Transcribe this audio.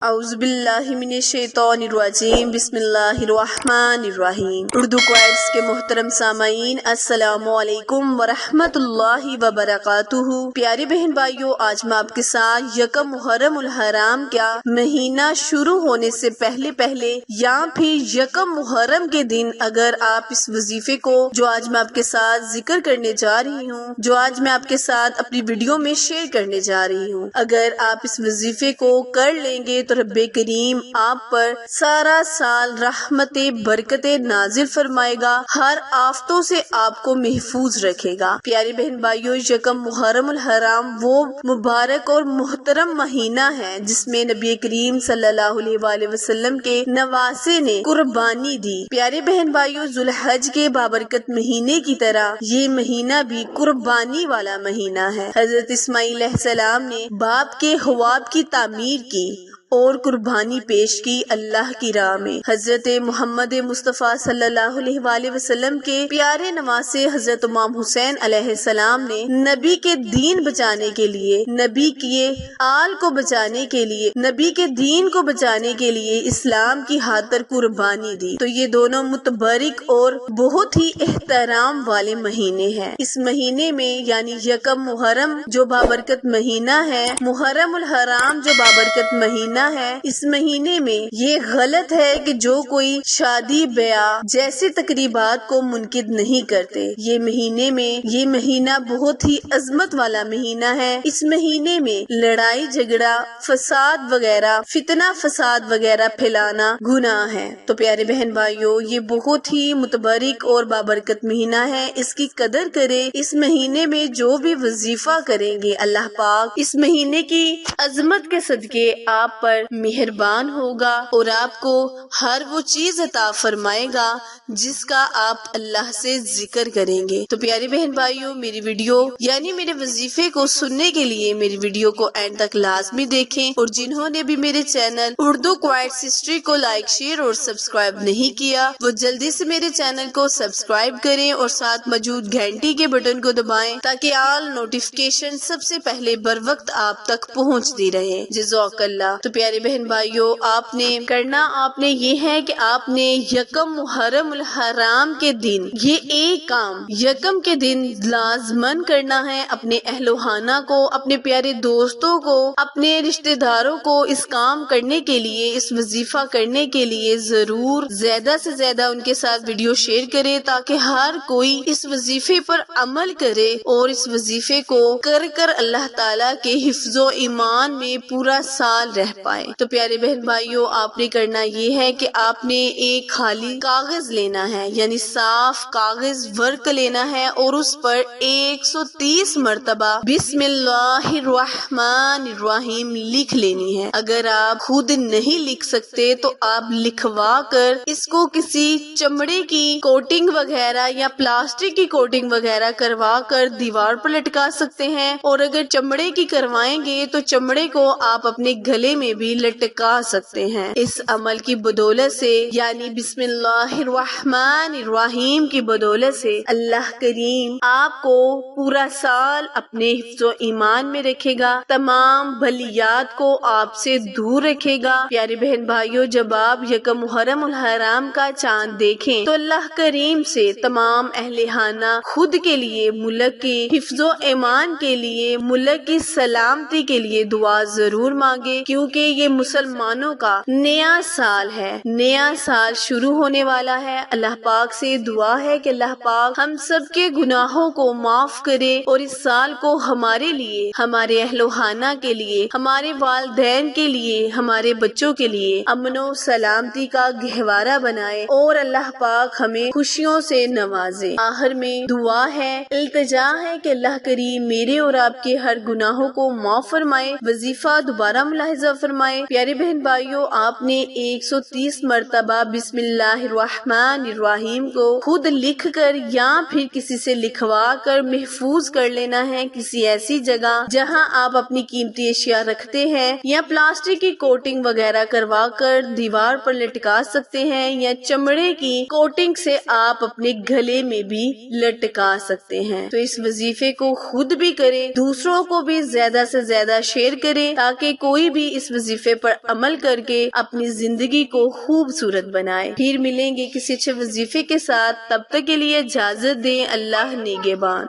اعوذ باللہ من الشیطان الرجیم بسم اللہ الرحمن الرحیم۔ اردو کوائٹس کے محترم سامعین، السلام علیکم ورحمۃ اللہ وبرکاتہ۔ پیارے بہن بھائیوں، آج میں آپ کے ساتھ یکم محرم الحرام کا مہینہ شروع ہونے سے پہلے یا پھر یکم محرم کے دن اگر آپ اس وظیفے کو جو آج میں آپ کے ساتھ ذکر کرنے جا رہی ہوں، جو آج میں آپ کے ساتھ اپنی ویڈیو میں شیئر کرنے جا رہی ہوں، اگر آپ اس وظیفے کو کر لیں گے تو رب کریم آپ پر سارا سال رحمت برکت نازل فرمائے گا، ہر آفتوں سے آپ کو محفوظ رکھے گا۔ پیارے بہن بھائیوں، یکم محرم الحرام وہ مبارک اور محترم مہینہ ہے جس میں نبی کریم صلی اللہ علیہ وآلہ وسلم کے نواسے نے قربانی دی۔ پیارے بہن بھائیوں، ذوالحج کے بابرکت مہینے کی طرح یہ مہینہ بھی قربانی والا مہینہ ہے۔ حضرت اسماعیل علیہ السلام نے باپ کے خواب کی تعمیر کی اور قربانی پیش کی اللہ کی راہ میں۔ حضرت محمد مصطفیٰ صلی اللہ علیہ وآلہ وسلم کے پیارے نواسے حضرت امام حسین علیہ السلام نے نبی کے دین بچانے کے لیے، نبی کے آل کو بچانے کے لیے، نبی کے دین کو بچانے کے لیے اسلام کی خاطر قربانی دی۔ تو یہ دونوں متبرک اور بہت ہی احترام والے مہینے ہیں۔ اس مہینے میں یعنی یکم محرم جو بابرکت مہینہ ہے، محرم الحرام جو بابرکت مہینہ ہے، اس مہینے میں یہ غلط ہے کہ جو کوئی شادی بیاہ جیسے تقریبات کو منعقد نہیں کرتے۔ یہ مہینہ بہت ہی عظمت والا مہینہ ہے۔ اس مہینے میں لڑائی جھگڑا، فساد وغیرہ، فتنہ فساد وغیرہ پھیلانا گناہ ہے۔ تو پیارے بہن بھائیوں، یہ بہت ہی متبرک اور بابرکت مہینہ ہے، اس کی قدر کریں۔ اس مہینے میں جو بھی وظیفہ کریں گے، اللہ پاک اس مہینے کی عظمت کے صدقے آپ پر مہربان ہوگا اور آپ کو ہر وہ چیز عطا فرمائے گا جس کا آپ اللہ سے ذکر کریں گے۔ تو پیارے بہن بھائیوں، میری ویڈیو یعنی میرے وظیفے کو سننے کے لیے میری ویڈیو کو اینڈ تک لازمی دیکھیں، اور جنہوں نے بھی میرے چینل اردو کوائٹس ہسٹری کو لائک، شیئر اور سبسکرائب نہیں کیا، وہ جلدی سے میرے چینل کو سبسکرائب کریں اور ساتھ موجود گھنٹی کے بٹن کو دبائیں تاکہ آل نوٹیفیکیشن سب سے پہلے بر وقت آپ تک پہنچتی رہے۔ جزاک اللہ۔ تو پیارے بہن بھائیوں، آپ نے یہ ہے کہ آپ نے یکم محرم الحرام کے دن یہ ایک کام یکم کے دن لازمن کرنا ہے، اپنے اہل و خانہ کو، اپنے پیارے دوستوں کو، اپنے رشتہ داروں کو اس کام کرنے کے لیے، اس وظیفہ کرنے کے لیے ضرور زیادہ سے زیادہ ان کے ساتھ ویڈیو شیئر کرے تاکہ ہر کوئی اس وظیفے پر عمل کرے اور اس وظیفے کو کر کر اللہ تعالیٰ کے حفظ و ایمان میں پورا سال رہ پائے۔ تو پیارے بہن بھائیوں، آپ نے کرنا یہ ہے کہ آپ نے ایک خالی کاغذ لینا ہے، یعنی صاف کاغذ ورق لینا ہے اور اس پر 130 مرتبہ بسم اللہ الرحمن الرحیم لکھ لینی ہے۔ اگر آپ خود نہیں لکھ سکتے تو آپ لکھوا کر اس کو کسی چمڑے کی کوٹنگ وغیرہ یا پلاسٹک کی کوٹنگ وغیرہ کروا کر دیوار پر لٹکا سکتے ہیں، اور اگر چمڑے کی کروائیں گے تو چمڑے کو آپ اپنے گلے میں بھی لٹکا سکتے ہیں۔ اس عمل کی بدولت سے یعنی بسم اللہ الرحمن الرحیم کی بدولت سے اللہ کریم آپ کو پورا سال اپنے حفظ و ایمان میں رکھے گا، تمام بلیات کو آپ سے دور رکھے گا۔ پیارے بہن بھائیوں، جب آپ یکم محرم الحرام کا چاند دیکھیں تو اللہ کریم سے تمام اہل خانہ خود کے لیے، ملک کے حفظ و ایمان کے لیے، ملک کی سلامتی کے لیے دعا ضرور مانگے، کیونکہ یہ مسلمانوں کا نیا سال ہے، نیا سال شروع ہونے والا ہے۔ اللہ پاک سے دعا ہے کہ اللہ پاک ہم سب کے گناہوں کو معاف کرے اور اس سال کو ہمارے لیے، ہمارے اہل و خانہ کے لیے، ہمارے والدین کے لیے، ہمارے بچوں کے لیے امن و سلامتی کا گہوارہ بنائے اور اللہ پاک ہمیں خوشیوں سے نوازے۔ آخر میں دعا ہے، التجا ہے کہ اللہ کریم میرے اور آپ کے ہر گناہوں کو معاف فرمائے، وظیفہ دوبارہ ملاحظہ فرمائے۔ پیارے بہن بھائیوں، آپ نے 130 مرتبہ بسم اللہ الرحمن الرحیم کو خود لکھ کر یا پھر کسی سے لکھوا کر محفوظ کر لینا ہے کسی ایسی جگہ جہاں آپ اپنی قیمتی اشیاء رکھتے ہیں، یا پلاسٹک کی کوٹنگ وغیرہ کروا کر دیوار پر لٹکا سکتے ہیں، یا چمڑے کی کوٹنگ سے آپ اپنے گلے میں بھی لٹکا سکتے ہیں۔ تو اس وظیفے کو خود بھی کریں، دوسروں کو بھی زیادہ سے زیادہ شیئر کریں تاکہ کوئی بھی اس وظیفے پر عمل کر کے اپنی زندگی کو خوبصورت بنائے۔ پھر ملیں گے کسی اچھے وظیفے کے ساتھ، تب تک کے لیے اجازت دیں۔ اللہ نگہبان۔